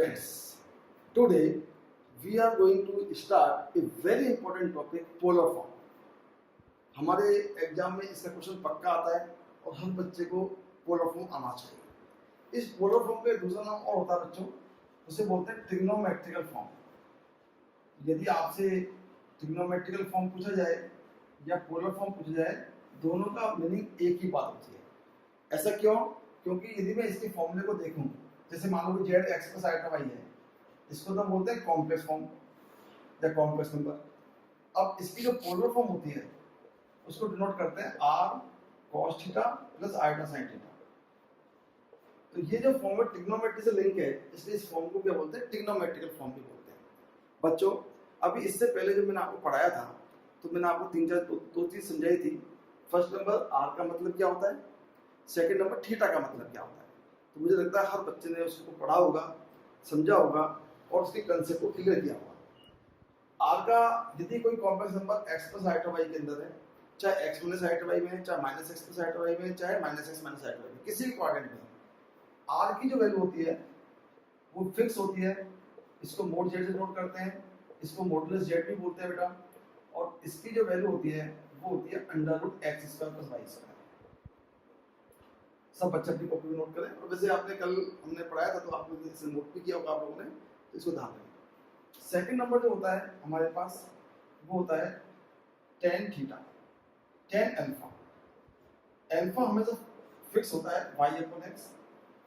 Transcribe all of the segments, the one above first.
Friends, today we are going to start a very important topic, polar form. हमारे exam में इसका question पक्का आता है और हर बच्चे को पोलर फॉर्म आना चाहिए। इस पोलर फॉर्म का दूसरा नाम और होता है बच्चों, उसे बोलते हैं ट्रिग्नोमेट्रिकल फॉर्म। यदि आपसे ट्रिग्नोमेट्रिकल फॉर्म पूछा जाए या पोलर फॉर्म पूछा जाए, दोनों का मीनिंग एक ही बात होती है। ऐसा क्यों? क्योंकि यदि मैं इसके फॉर्मूले को देखूं, जैसे मान लो कि Z X plus iota Y है, इसको तो बोलते हैं कॉम्प्लेक्स फॉर्म या कॉम्प्लेक्स नंबर। अब इसकी जो पोलर फॉर्म होती है उसको डिनोट करते हैं R cos theta plus iota sine theta. तो ये जो फॉर्म है ट्रिग्नोमेट्री से लिंक है, इसलिए इस फॉर्म को क्या बोलते हैं? ट्रिग्नोमेट्रिकल फॉर्म भी बोलते हैं। बच्चों, अभी इससे पहले जब मैंने आपको पढ़ाया था तो मैंने आपको दो चीज समझाई थी। फर्स्ट नंबर आर का मतलब क्या होता है, सेकंड नंबर थीटा का मतलब क्या होता है। तो मुझे लगता है हर बच्चे ने उसको पढ़ा होगा, समझा होगा और उसके कंसेप्ट को क्लियर किया होगा। आर का यदि कोई complex number X plus iota Y के अंदर है, चाहे एक्स माइनस आइटा वाई में, चाहे minus X plus iota Y में, चाहे minus X minus iota Y में, किसी भी क्वाड्रेंट में आर की जो वैल्यू होती है वो फिक्स होती है। इसको मोड जेड से नोट करते हैं, इसको मॉडुलस जेड भी बोलते हैं बेटा। और इसकी जो वैल्यू होती है वो होती है under root X square plus Y square. सब बच्चे अपनी कॉपी में नोट करें, और वैसे आपने कल हमने पढ़ाया था तो आपने इसे नोट भी किया होगा आप लोगों ने, तो इसको ध्यान रखें। सेकंड नंबर जो होता है हमारे पास वो होता है tan theta, tan alpha. Alpha हमेशा फिक्स होता है y upon x,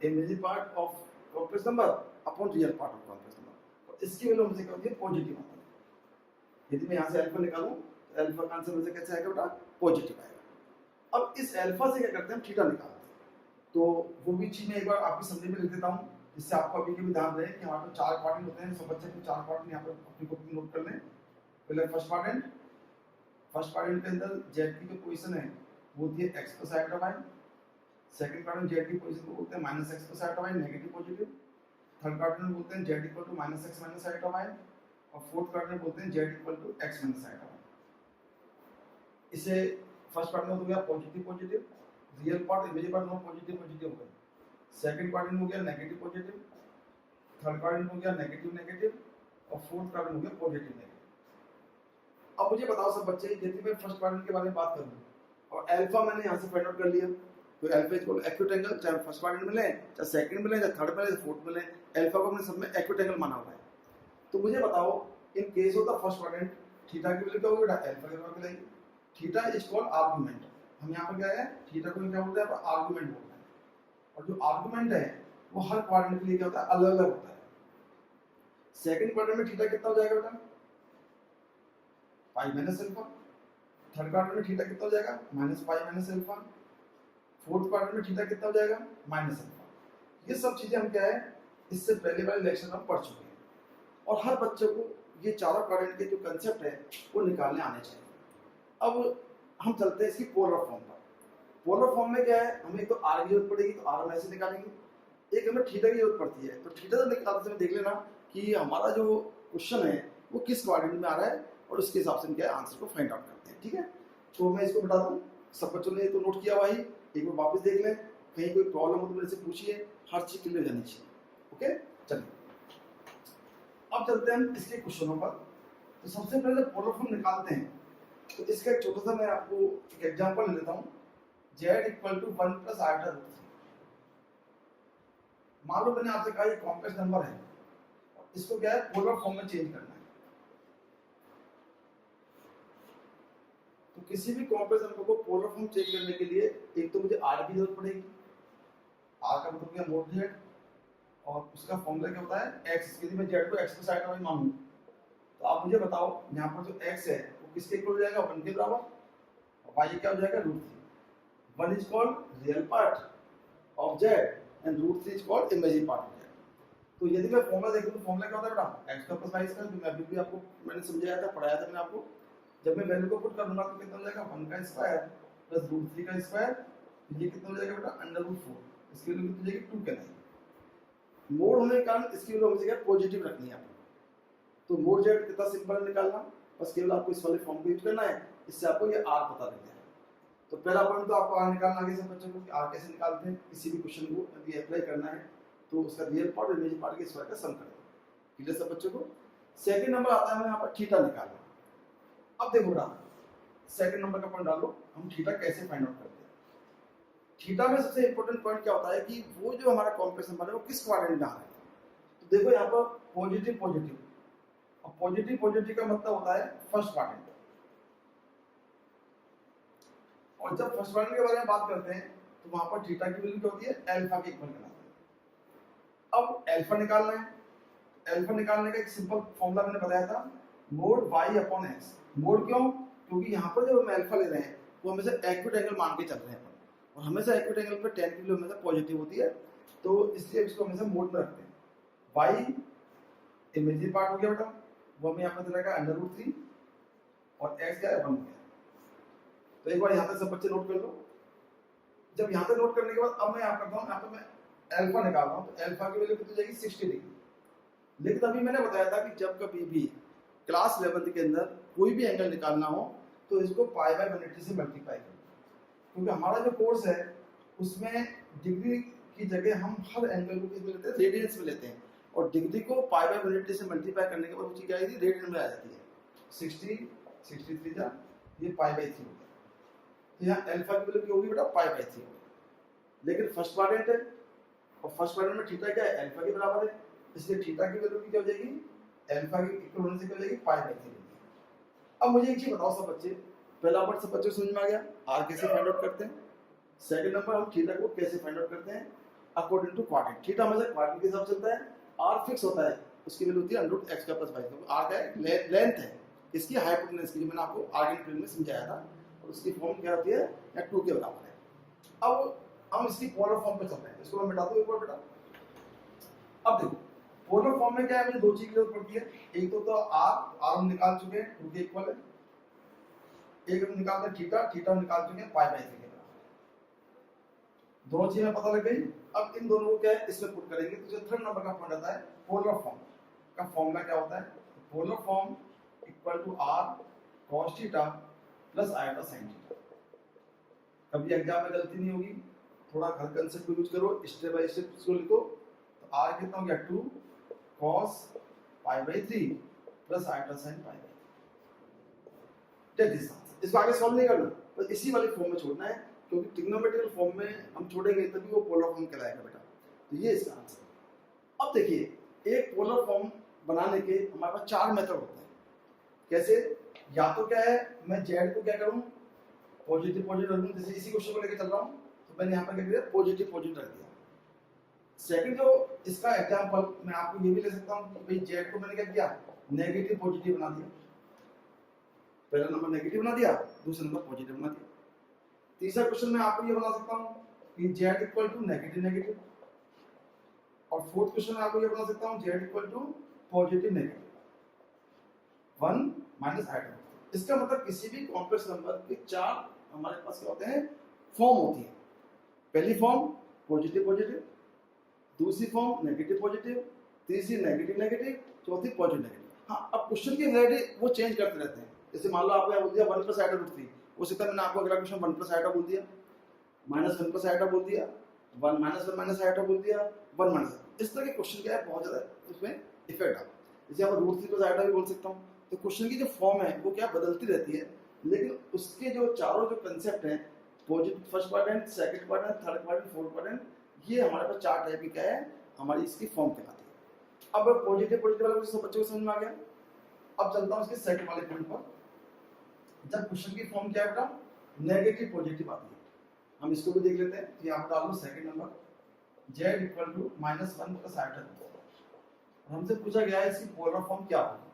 imaginary part of complex number upon real part of complex number. और इसकी वैल्यू हमेशा क्या होती है? पॉजिटिव होती है। यदि मैं यहाँ से अल्फा निकालूं तो अल्फा का आंसर मुझे कैसे आएगा बेटा? पॉजिटिव आएगा। अब इस अल्फा से क्या करते हैं? थीटा निकालते हैं। तो वो भी चीज मैं एक बार आपकी समझ में लिख देता हूँ, जिससे आपको अभी के भी ध्यान रहे कि हमारे पास चार क्वाड्रेंट होते हैं। सब बच्चे को चार क्वाड्रेंट यहाँ पर अपनी कॉपी नोट कर लें। पहले फर्स्ट क्वाड्रेंट के अंदर जेड की जो पोजीशन है वो होती है X plus iota Y. Second quadrant Z की पोजीशन को बोलते हैं minus X plus iota Y, negative positive. Third quadrant बोलते हैं Z equal to minus X minus iota Y, और फोर्थ क्वाड्रेंट बोलते हैं Z equal to X minus iota Y. इसे फर्स्ट क्वाड्रेंट हो गया positive positive, real part imaginary part दोनों positive positive हो गए। सेकंड क्वाड्रेंट हो गया नेगेटिव पॉजिटिव, थर्ड क्वाड्रेंट हो गया नेगेटिव नेगेटिव, और फोर्थ क्वाड्रेंट हो गया पॉजिटिव नेगेटिव। अब मुझे बताओ सब बच्चे, यदि मैं फर्स्ट क्वाड्रेंट के बारे में बात करूं और अल्फा मैंने यहां से फाइंड आउट कर लिया, तो alpha equal to acute angle, चाहे फर्स्ट क्वाड्रेंट मिले, चाहे सेकंड मिले, चाहे थर्ड मिले, चाहे फोर्थ मिले, अल्फा को हमने सब में एक्यूट एंगल माना हुआ है। तो मुझे बताओ in case of the first quadrant theta की वैल्यू क्या होगी बेटा? अल्फा की वैल्यू मिलेगी। Theta is called argument. हम यहाँ पर क्या है? थीटा को क्या बोलते हैं? आर्गुमेंट बोलते हैं। और जो आर्गुमेंट है वो हर क्वाड्रेंट के लिए क्या होता है? अलग अलग होता है। सेकंड क्वाड्रेंट में थीटा कितना हो जाएगा बेटा? पाई माइनस अल्फा। थर्ड क्वाड्रेंट में थीटा कितना हो जाएगा? Minus pi minus alpha. Fourth quadrant में थीटा कितना हो जाएगा? Minus alpha. ये सब चीजें हम क्या है इससे पहले वाले लेक्चर में पढ़ चुके हैं, और हर बच्चे को ये चारों क्वाड्रेंट के जो कंसेप्ट है वो निकालने आने चाहिए। अब हम चलते हैं इसकी पोलर फॉर्म पर। पोलर फॉर्म में क्या है? हमें एक तो आर की जरूरत पड़ेगी, तो आर हम ऐसे निकालेंगे। एक हमें थीटा की जरूरत पड़ती है, तो थीटा जब निकालते समय देख लेना कि हमारा जो क्वेश्चन है वो किस क्वाड्रेंट में आ रहा है, और उसके हिसाब से हम क्या आंसर को फाइंड आउट करते हैं। ठीक है, तो मैं इसको बता दूं, सब बच्चों ने तो नोट किया हुआ ही, एक बार वापस देख लें, कहीं कोई प्रॉब्लम हो तो मेरे से पूछिए, हर चीज क्लियर जानी चाहिए। ओके, चलिए अब चलते हैं हम इसके क्वेश्चनों पर। तो सबसे पहले जब पोलर फॉर्म निकालते हैं तो इसका एक छोटा सा मैं आपको एक एग्जांपल ले लेता हूं। z equal to 1 plus iota root 3। मान लो मैंने आपसे कहा ये कॉम्प्लेक्स नंबर है, इसको क्या है? पोलर फॉर्म में चेंज करना है। तो किसी भी कॉम्प्लेक्स नंबर को पोलर फॉर्म चेंज करने के लिए एक तो मुझे r की जरूरत पड़ेगी। r का मतलब क्या? मोड z, और उसका फॉर्मूला क्या होता है? x। यदि मैं z को x प्लस आइटा वाई मानूं तो आप मुझे बताओ यहाँ पर जो x है वो किसके इक्वल हो जाएगा? 1 के बराबर, और y क्या हो जाएगा? Root 3। 1 is called real part of z and root 3 is called imaginary part of z। तो यदि मैं फॉर्मूला देखूं तो फॉर्मूला क्या होता है बेटा? x का प्लस y का, जो मैं अभी भी आपको मैंने समझाया था, पढ़ाया था मैंने आपको। जब मैं वैल्यू को पुट कर दूंगा तो कितना हो जाएगा? 1 का स्क्वायर प्लस रूट 3 का स्क्वायर, ये कितना हो जाएगा बेटा? Under root 4। इसकी वैल्यू कितनी हो जाएगी? 2 के नहीं। मोड होने के कारण इसकी वैल्यू मुझे क्या पॉजिटिव रखनी है आपको। तो मोड जेड कितना सिंपल निकालना, बस केवल आपको इस वाले फॉर्म को यूज करना है, इससे आपको ये आर पता लग जाएगा। तो पहला पॉइंट तो आपको आर निकालना आगे से बच्चों को, आर कैसे निकालते हैं किसी भी क्वेश्चन को यदि अप्लाई करना है तो उसका रियल पार्ट और इमेजिनरी पार्ट के स्क्वायर का सम करेंगे। क्लियर सब बच्चों को। सेकंड नंबर आता है हमें यहाँ पर थीटा निकालना। अब देखो बेटा, सेकंड नंबर का पॉइंट डालो, हम थीटा कैसे फाइंड आउट करते हैं। थीटा में सबसे इंपॉर्टेंट पॉइंट क्या होता है कि वो जो हमारा कॉम्प्लेक्स नंबर है वो किस क्वाड्रेंट में आ रहा है। तो देखो यहाँ पर पॉजिटिव पॉजिटिव, और पॉजिटिव पॉजिटिव का मतलब होता है फर्स्ट क्वाड्रेंट। और जब फर्स्ट क्वाड्रेंट के बारे में बात करते हैं तो वहां पर थीटा की वैल्यू क्या होती है, अल्फा के इक्वल कराते हैं। अब अल्फा निकालना है, अल्फा निकालने का एक सिंपल फॉर्मूला मैंने बताया था, mode y upon x। Mode क्यों? क्योंकि यहाँ पर जब हम अल्फा ले रहे हैं वो हमेशा एक्यूट एंगल मान के चल रहे हैं, और हमेशा एक्यूट एंगल पर tan की वैल्यू हमेशा पॉजिटिव होती है, तो इसलिए इसको हमेशा मोड में रखते हैं। y इमेजिनरी पार्ट हो गया बेटा, वो हमें यहाँ पर चलेगा √3, और x क्या है 1 हो गया। तो एक बार यहाँ पे सब बच्चे नोट कर लो। जब यहाँ पे नोट करने के बाद अब मैं यहाँ करता हूँ, यहाँ पे मैं अल्फा निकाल रहा हूँ, तो अल्फा की वैल्यू कितनी जाएगी 60 डिग्री। लेकिन अभी मैंने बताया था कि जब कभी भी क्लास 11 के अंदर कोई भी एंगल निकालना हो तो इसको पाई बाय 180 से मल्टीप्लाई करें, क्योंकि हमारा जो कोर्स है उसमें डिग्री की जगह हम हर एंगल को किस में लेते हैं, रेडियंस में लेते हैं, और डिग्री को पाई बाय 180 से मल्टीप्लाई करने के बाद वो चीज क्या आएगी, रेडियन में आ जाती है। 60 63 जा ये पाई बाय 3 हो गया। तो यहाँ अल्फा की वैल्यू क्या होगी बेटा, पाई बाय 3 होगी। लेकिन फर्स्ट क्वाड्रेंट है, और फर्स्ट क्वाड्रेंट में थीटा क्या है, अल्फा के बराबर है, इसलिए थीटा की वैल्यू क्या हो जाएगी, अल्फा के इक्वल होने से क्या हो जाएगी, पाई बाय 3। अब मुझे एक चीज बताओ सब बच्चे, पहला पार्ट सब बच्चों को समझ में आ गया, आर कैसे फाइंड आउट करते हैं। सेकंड नंबर हम थीटा को कैसे फाइंड आउट करते हैं अकॉर्डिंग टू क्वाड्रेंट। थीटा हमेशा क्वाड्रेंट के हिसाब से चलता है, आर फिक्स होता है, उसकी वैल्यू होती है √x का प्लस y, तो आर का है लेंथ है, इसकी हाइपोटेनस की, जो मैंने आपको आगे के में समझाया था, और उसकी फॉर्म क्या होती है, या 2 के बराबर है। अब हम इसकी पोलर फॉर्म पे चल रहे हैं, इसको मैं मिटा दूं एक बार बेटा। अब देखो पोलर फॉर्म में क्या है, मुझे दो चीज की जरूरत पड़ती है, एक तो आर हम निकाल चुके हैं 2 के इक्वल है, एक हम निकालते हैं थीटा, थीटा हम निकाल चुके हैं पाई बाय 3 के बराबर। दोनों चीजें पता लग गई। अब इन दोनों को क्या है, इसमें पुट करेंगे, तो जो थर्ड नंबर का पॉइंट आता है पोलर फॉर्म का फॉर्मूला क्या होता है, polar form equal to R cos theta plus iota sin theta. कभी एग्जाम में गलती नहीं होगी, थोड़ा घर कंसेप्ट को यूज करो, स्टेप बाय स्टेप इसको लिखो। तो आर कितना हो गया 2 cos pi by 3 plus iota sin pi by 3। इसको आगे सॉल्व नहीं करना, बस इसी वाले फॉर्म में छोड़ना है, क्योंकि ट्रिग्नोमेट्रिकल फॉर्म में हम छोड़ेंगे तभी वो पोलर फॉर्म कहलाएगा बेटा। तो ये इसका आंसर। अब देखिए, एक पोलर फॉर्म बनाने के हमारे पास 4 मेथड होते हैं। कैसे, या तो क्या है, मैं जेड को क्या करूं, पॉजिटिव पॉजिटिव रख दूं, जैसे इसी क्वेश्चन को लेकर चल रहा हूं, तो मैंने यहाँ पर क्या किया, पॉजिटिव पॉजिटिव रख दिया। सेकंड जो इसका एग्जांपल मैं आपको ये भी ले सकता हूं कि भाई जेड को मैंने क्या किया, नेगेटिव पॉजिटिव बना दिया। पहला नंबर नेगेटिव बना दिया, दूसरा नंबर पॉजिटिव बना दिया। तीसरा क्वेश्चन में आपको ये बना सकता हूं कि Z equal to negative negative, और फोर्थ क्वेश्चन में आपको ये बना सकता हूं Z equal to positive negative 1 minus item. इसका मतलब किसी भी कॉम्प्लेक्स नंबर के 4 हमारे पास क्या होते हैं, फॉर्म होती है। पहली फॉर्म पॉजिटिव पॉजिटिव, दूसरी फॉर्म नेगेटिव पॉजिटिव, तीसरी नेगेटिव नेगेटिव, चौथी पॉजिटिव नेगेटिव। हाँ, अब क्वेश्चन की वैरायटी वो चेंज करते रहते हैं। जैसे मान लो आपको बोल दिया 1 प्लस आइटा √3, हो सकता है मैंने आपको अगला क्वेश्चन 1 प्लस आइटा बोल दिया, -1 प्लस आइटा बोल दिया, 1 -1 माइनस आइटा बोल दिया, 1 माइनस। इस तरह के क्वेश्चन क्या है, बहुत ज्यादा उसमें इफेक्ट आता है। जैसे आप √3 प्लस आइटा भी बोल सकता हूँ। तो क्वेश्चन की जो फॉर्म है वो क्या बदलती रहती है, लेकिन उसके जो चारों जो कंसेप्ट हैं, positive first quadrant, second quadrant, third quadrant, fourth quadrant, ये हमारे पास 4 टाइप की क्या है, हमारी इसकी फॉर्म कहलाती है। अब पॉजिटिव पॉजिटिव वाला सब बच्चों को समझ में आ गया। अब चलता हूँ इसके सेकंड वाले पॉइंट पर। जब क्वेश्चन की फॉर्म क्या है बेटा, नेगेटिव पॉजिटिव आती है, हम इसको भी देख लेते हैं। यहाँ पर डाल लो second number, z equal to -1 plus iota. हमसे पूछा गया है इसकी पोलर फॉर्म क्या होगी।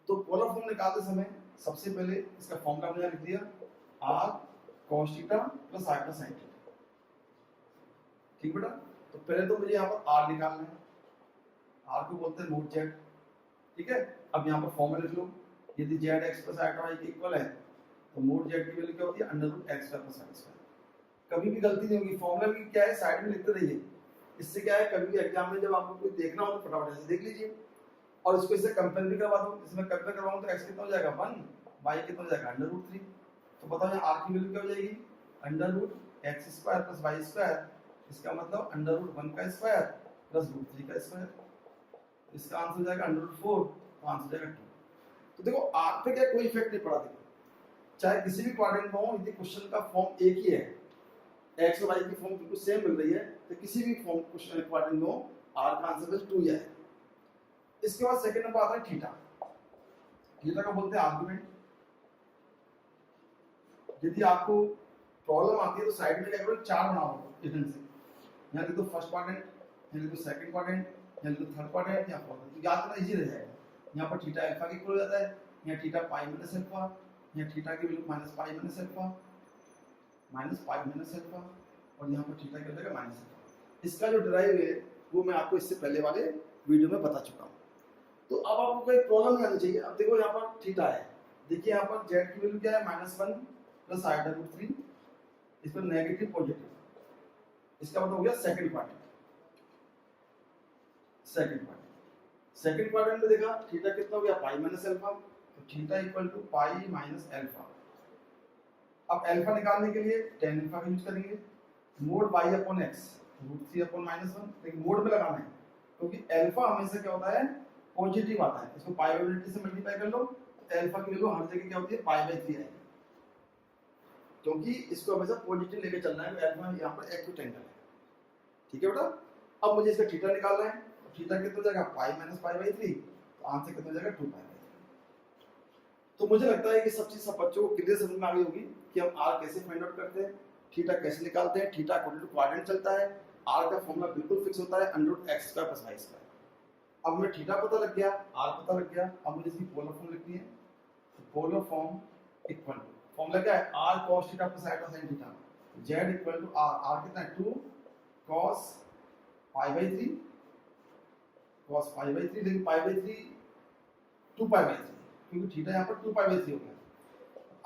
तो पोलर फॉर्म निकालते समय सबसे पहले इसका फॉर्मूला हमने लिख दिया, r cos theta plus iota sin theta. ठीक बेटा, तो पहले तो मुझे यहाँ पर r निकालना है, r को बोलते हैं मोड z। ठीक है, अब यहाँ पर फॉर्मूला लिख लो, यदि zx प्लस आइटा y के इक्वल है तो मोड z की वैल्यू क्या होती है, √x प्लस y। कभी भी गलती नहीं होगी, फॉर्मूला की क्या है साइड में लिखते रहिए। इससे क्या है, कभी भी एग्जाम में जब आपको कोई देखना हो तो फटाफट से देख लीजिए, और इसको इससे कंपेयर भी करवा दो। इसमें कंपेयर करवाऊं तो x कितना हो जाएगा 1, y कितना हो जाएगा √3। तो बताओ यहाँ r की वैल्यू क्या हो जाएगी, √x² प्लस y²। इसका मतलब √1 का स्क्वायर प्लस रूट 3 का स्क्वायर, इसका आंसर हो जाएगा √4, तो आंसर हो जाएगा 2। तो देखो आर पे क्या कोई इफेक्ट नहीं पड़ा, देखो चाहे किसी भी क्वाड्रेंट में हो, यदि क्वेश्चन का फॉर्म एक ही है, एक्स और वाई की फॉर्म बिल्कुल सेम मिल रही है, तो किसी भी फॉर्म क्वेश्चन क्वाड्रेंट में हो आर का आंसर बस 2 ही आएगा। इसके बाद सेकंड नंबर आता है थीटा। थीटा का बोलते हैं आर्गुमेंट। यदि आपको प्रॉब्लम आती है तो साइड में क्या करो, 4 बनाओ इधर से, यहाँ लिख दो फर्स्ट क्वाड्रेंट, यहाँ लिख दो सेकंड क्वाड्रेंट, यहाँ लिख दो थर्ड क्वाड्रेंट, यहाँ फोर्थ, तो याद करना इजी रह जाएगा। यहाँ पर थीटा अल्फा के इक्वल हो जाता है, यहाँ थीटा पाई माइनस अल्फा, यहाँ थीटा की value minus pi minus alpha, minus pi minus alpha, और यहाँ पर थीटा की वैल्यू माइनस अल्फा। इसका जो डिराइव है वो मैं आपको इससे पहले वाले वीडियो में बता चुका हूँ। तो अब आपको कोई प्रॉब्लम नहीं आनी चाहिए। अब देखो यहाँ पर थीटा है, देखिए यहाँ पर जेड की वैल्यू क्या है, -1 प्लस i/√3, इस पर नेगेटिव पॉजिटिव, इसका मतलब हो गया सेकंड क्वाड्रेंट। सेकंड क्वाड्रेंट में देखा थीटा कितना हो गया, पाई माइनस अल्फा, तो theta equal to pi minus alpha. अब अल्फा निकालने के लिए tan अल्फा का यूज करेंगे, मोड y/x √3/-1, लेकिन मोड में लगाना है क्योंकि अल्फा हमेशा क्या होता है, पॉजिटिव आता है। इसको पाई/3 से मल्टीप्लाई कर लो तो अल्फा की वैल्यू हर जगह क्या होती है, पाई/3 आएगी, क्योंकि इसको हमेशा पॉजिटिव लेके चलना है। अल्फा यहाँ पर एक्यूट एंगल है, ठीक है बेटा। अब मुझे इसका थीटा निकालना है, तो थीटा कितना हो जाएगा, पाई माइनस पाई/3, तो आंसर कितना हो जाएगा, 2 पाई। तो मुझे लगता है कि सब चीज सब बच्चों को क्लियर समझ में आ गई होगी कि हम आर कैसे फाइंड आउट करते हैं, थीटा कैसे निकालते हैं। थीटा अकॉर्डिंग टू क्वाड्रेंट चलता है, आर का फॉर्मूला बिल्कुल फिक्स होता है √x² + y²। अब मैं थीटा पता लग गया, आर पता लग गया, अब मुझे इसकी पोलर फॉर्म लिखनी है। Polar form equal to, formula क्या है, r cos theta + i sin theta, z equal to r कितना है, 2 cos π/3, cos π/3, लेकिन π/3 2 π/3, क्योंकि थीटा यहाँ पर 2 π/3 हो गया,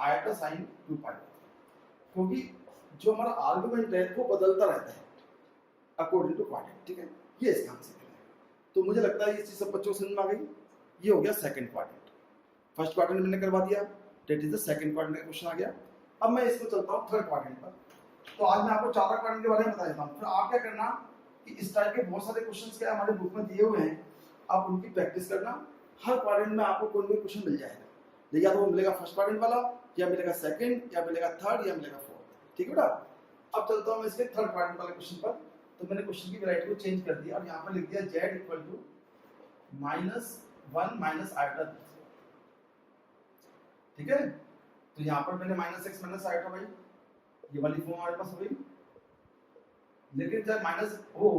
आयटा साइन 2 π, क्योंकि जो हमारा आर्गुमेंट है वो बदलता रहता है अकॉर्डिंग टू क्वाड्रेंट, ठीक है। ये इसका आंसर है। तो मुझे लगता है ये चीज सब बच्चों को समझ में आ गई। ये हो गया सेकंड क्वाड्रेंट। फर्स्ट क्वाड्रेंट मैंने करवा दिया, that is the second quadrant का क्वेश्चन आ गया। अब मैं इसको चलता हूँ थर्ड क्वाड्रेंट पर। तो आज मैं आपको चार क्वाड्रेंट के बारे में बता देता हूँ, फिर आप क्या करना कि इस टाइप के बहुत सारे क्वेश्चंस क्या हमारे बुक में दिए हुए हैं, आप उनकी प्रैक्टिस करना। हर क्वाड्रेंट में आपको कोई भी क्वेश्चन मिल जाएगा, या तो वो मिलेगा फर्स्ट क्वाड्रेंट वाला, या मिलेगा सेकंड, या मिलेगा थर्ड, या मिलेगा फोर्थ, ठीक है बेटा। अब चलता हूँ मैं इसके थर्ड क्वाड्रेंट वाले क्वेश्चन पर। तो मैंने क्वेश्चन की वैरायटी को चेंज कर दिया और यहाँ पर लिख दिया z इक्वल टू -1 - i/, ठीक है। तो यहाँ पर मैंने -x - i भाई, ये वाली फॉर्म हमारे पास हो गई। लेकिन जब माइनस हो,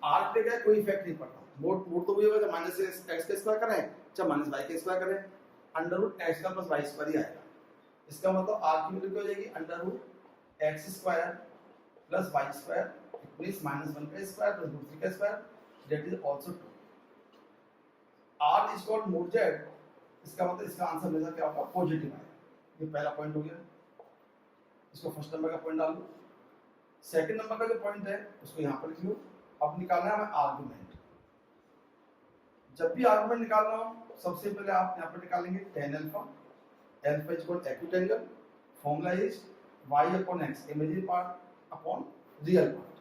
r पे क्या कोई इफेक्ट नहीं पड़ता, मोड तो वही होगा, जब -x का स्क्वायर करें चाहे -y का स्क्वायर करें, √x² + y² ही आएगा। इसका मतलब r की वैल्यू क्या हो जाएगी, √x² + y² मींस -1 का स्क्वायर + √3 का square, that is also 2। r is called mode z, इसका मतलब इसका आंसर हमेशा क्या होगा, पॉजिटिव आएगा। ये पहला पॉइंट हो गया, इसको फर्स्ट नंबर का पॉइंट डाल दो। सेकंड नंबर का जो पॉइंट है उसको यहाँ पर लिख लो। अब निकालना है हमें आर्गुमेंट। जब भी आर्गुमेंट निकालना हो सबसे पहले आप यहाँ पर निकालेंगे tan alpha, alpha is equal acute angle, formula is y/x imaginary part upon real part.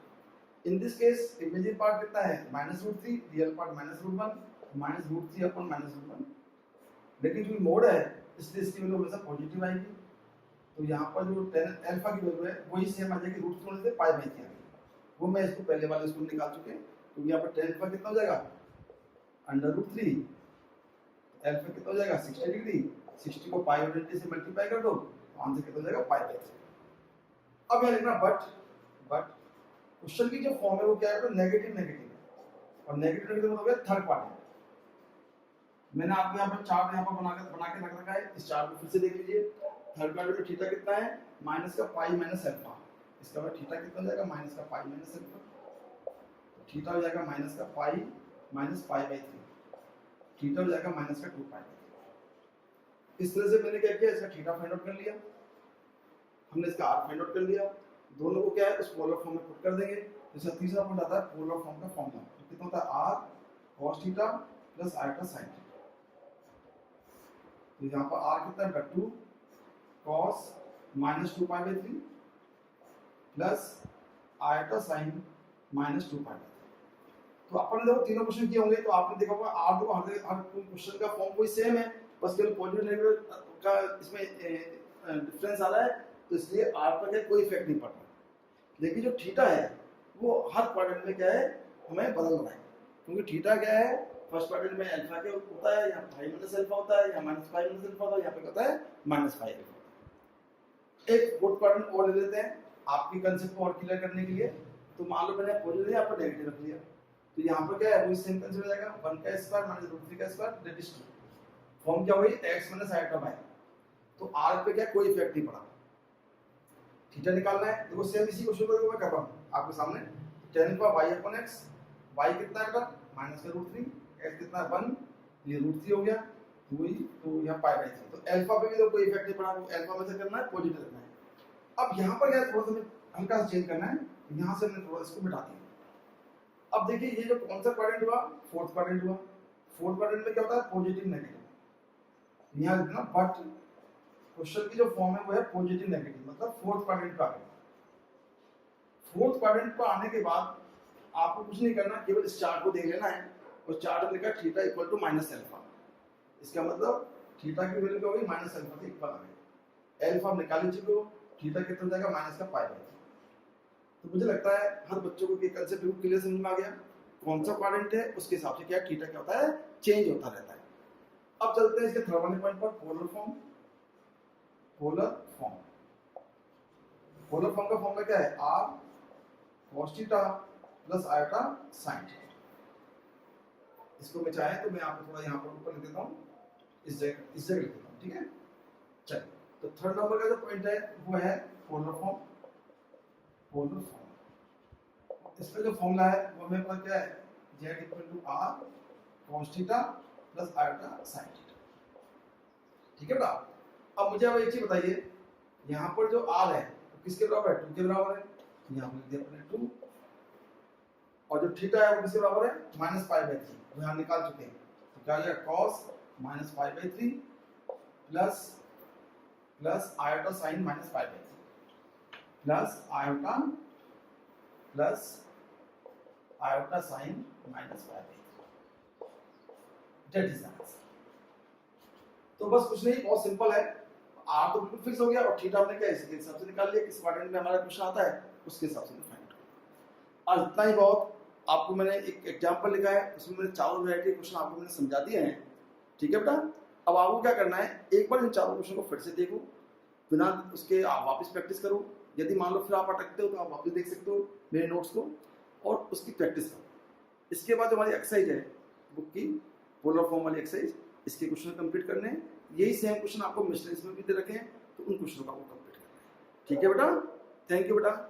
In this case imaginary part कितना है, -√3, रियल पार्ट -√1, -√3/-1। लेकिन जो मोड है इसलिए इसकी वैल्यू हमेशा पॉजिटिव आएगी। तो यहाँ पर जो tan अल्फा की वैल्यू है वही सेम आ जाएगी, √3 होने से पाई/3 आ गई। वो मैं इसको पहले वाले स्कूल निकाल चुके हैं। तो यहाँ पर tan अल्फा कितना हो जाएगा, √3, अल्फा कितना हो जाएगा 60 डिग्री, 60 को पाई/3 से मल्टीप्लाई कर दो, आंसर कितना हो जाएगा पाई/3। अब यहाँ लिखना बट क्वेश्चन की जो फॉर्म है वो क्या है, नेगेटिव है, और नेगेटिव मतलब हो गया थर्ड क्वाड्रेंट। मैंने आपको यहाँ पर चार्ट यहाँ पर बना के रख रखा है, इस चार्ट को फिर से देख लीजिए। थर्ड क्वाड्रेंट में थीटा कितना है, माइनस का पाई माइनस अल्फा, इसका मतलब थीटा कितना हो जाएगा, माइनस का पाई माइनस अल्फा, थीटा हो जाएगा माइनस का पाई माइनस पाई/3, थीटा हो जाएगा माइनस का 2 पाई। इस तरह से मैंने क्या किया, इसका थीटा फाइंड आउट कर लिया, हमने इसका r फाइंड आउट कर लिया। दोनों को क्या है उस पोलर फॉर्म में पुट कर देंगे। जैसा तीसरा पॉइंट आता है पोलर फॉर्म का फॉर्मूला, तो कितना होता है r cos theta + i sin theta. तो यहाँ पर r कितना है, 2 cos -2 पाई/3 प्लस i sin -2 पाई/3। तो अपन ने देखो तीनों क्वेश्चन किए होंगे, तो आपने देखा होगा आर तो हर क्वेश्चन का फॉर्म कोई सेम है, बस केवल पॉजिटिव नेगेटिव का इसमें डिफरेंस आ रहा है, तो इसलिए आर पर क्या कोई इफेक्ट नहीं पड़ रहा। लेकिन जो थीटा है वो हर क्वाड्रेंट में क्या है हमें बदलना है, क्योंकि थीटा क्या है फर्स्ट क्वाड्रेंट में अल्फा के होता है, यहाँ फाइव माइनस अल्फा होता है, यहाँ माइनस फाइव माइनस अल्फा होता है, यहाँ पे होता है माइनस फाइव अल्फा। एक फोर्थ क्वाड्रेंट और ले लेते हैं आपकी कंसेप्ट को और क्लियर करने के लिए। तो मान लो मैंने पॉजिटिव यहाँ पर नेगेटिव रख दिया, तो यहाँ पर क्या है वही सेम कंसेप्ट हो जाएगा, 1 का स्क्वायर माइनस √3 का स्क्वायर दैट इज 2। फॉर्म क्या हुई x माइनस आइटा y। तो r पे क्या कोई इफेक्ट नहीं पड़ा, थीटा निकालना है। देखो सेम इसी क्वेश्चन को मैं कर रहा हूँ आपके सामने, tan का y अपॉन x, y कितना है बेटा माइनस का √3, x कितना है 1, ये √3 हो गया, तो यहाँ π/3। तो अल्फा पे भी तो कोई इफेक्ट नहीं पड़ा, वो अल्फा में से करना है पॉजिटिव रखना है। अब यहाँ पर क्या थोड़ा सा हल्का सा चेंज करना है, यहाँ से मैंने थोड़ा इसको मिटा दिया। अब देखिए ये जो कौन सा क्वाड्रेंट हुआ, फोर्थ क्वाड्रेंट हुआ। फोर्थ क्वाड्रेंट में क्या होता है पॉजिटिव नेगेटिव, यहाँ लिखना, बट क्वेश्चन की जो फॉर्म है वो है पॉजिटिव नेगेटिव, मतलब फोर्थ क्वाड्रेंट पे आ गया। फोर्थ क्वाड्रेंट पे आने के बाद आपको कुछ नहीं करना, केवल इस चार्ट को देख लेना है, और चार्ट में लिखा theta equal to minus alpha. इसका मतलब थीटा की वैल्यू क्या होगी माइनस अल्फा से इक्वल आ गई। अल्फा आप निकाल लीजिए, थीटा कितना जाएगा माइनस का π/3। तो मुझे लगता है हर बच्चों को ये कंसेप्ट बिल्कुल क्लियर समझ में आ गया, कौन सा क्वाड्रेंट है उसके हिसाब से क्या थीटा क्या होता है चेंज होता रहता है। अब चलते हैं इसके थर्ड वाले पॉइंट पर, polar form. Polar form, polar form का फॉर्मूला क्या है, r cos theta plus iota sin theta. इसको मैं चाहे तो मैं आपको थोड़ा यहाँ पर ऊपर लिख देता हूँ, इस जगह लिख देता हूँ, ठीक है। चलिए, तो थर्ड नंबर का जो पॉइंट है वो है पोलर फॉर्म। पोलर फॉर्म, इसका जो फॉर्मूला है वो हमें पता क्या है, z equal to r cos theta plus iota sin theta, ठीक है बेटा। अब मुझे अब एक चीज बताइए, यहाँ पर जो r है तो किसके बराबर है, 2 के बराबर है, तो यहाँ पर लिख दिया अपने 2, और जो थीटा है वो किसके बराबर है माइनस π/3, अब यहाँ निकाल चुके हैं, तो क्या हो जाएगा cos minus π/3 plus iota sine minus π/3 plus iota sine minus π/3, that is answer. तो बस कुछ नहीं, बहुत सिंपल है, आर तो बिल्कुल फिक्स हो गया, और थीटा हमने क्या इसके हिसाब से निकाल लिया, किस क्वाड्रेंट में हमारा क्वेश्चन आता है उसके हिसाब से फाइंड कर। और इतना ही बहुत, आपको मैंने एक एग्जांपल लिखा है, उसमें मैंने चारों वैरायटी क्वेश्चन आपको मैंने समझा दिए हैं, ठीक है बेटा। अब आपको क्या करना है, एक बार इन चारों क्वेश्चन को फिर से देखो, बिना उसके आप वापस प्रैक्टिस करो। यदि मान लो फिर आप अटकते हो तो आप वापस देख सकते हो मेरे नोट्स को, और उसकी प्रैक्टिस करो। इसके बाद हमारी एक्सरसाइज है बुक की पोलर फॉर्म वाली एक्सरसाइज, इसके क्वेश्चन कंप्लीट करने हैं। यही सेम क्वेश्चन आपको मिशनरीज में भी दे रखे हैं, तो उन क्वेश्चनों का वो कंप्लीट करना है, ठीक है बेटा। थैंक यू बेटा।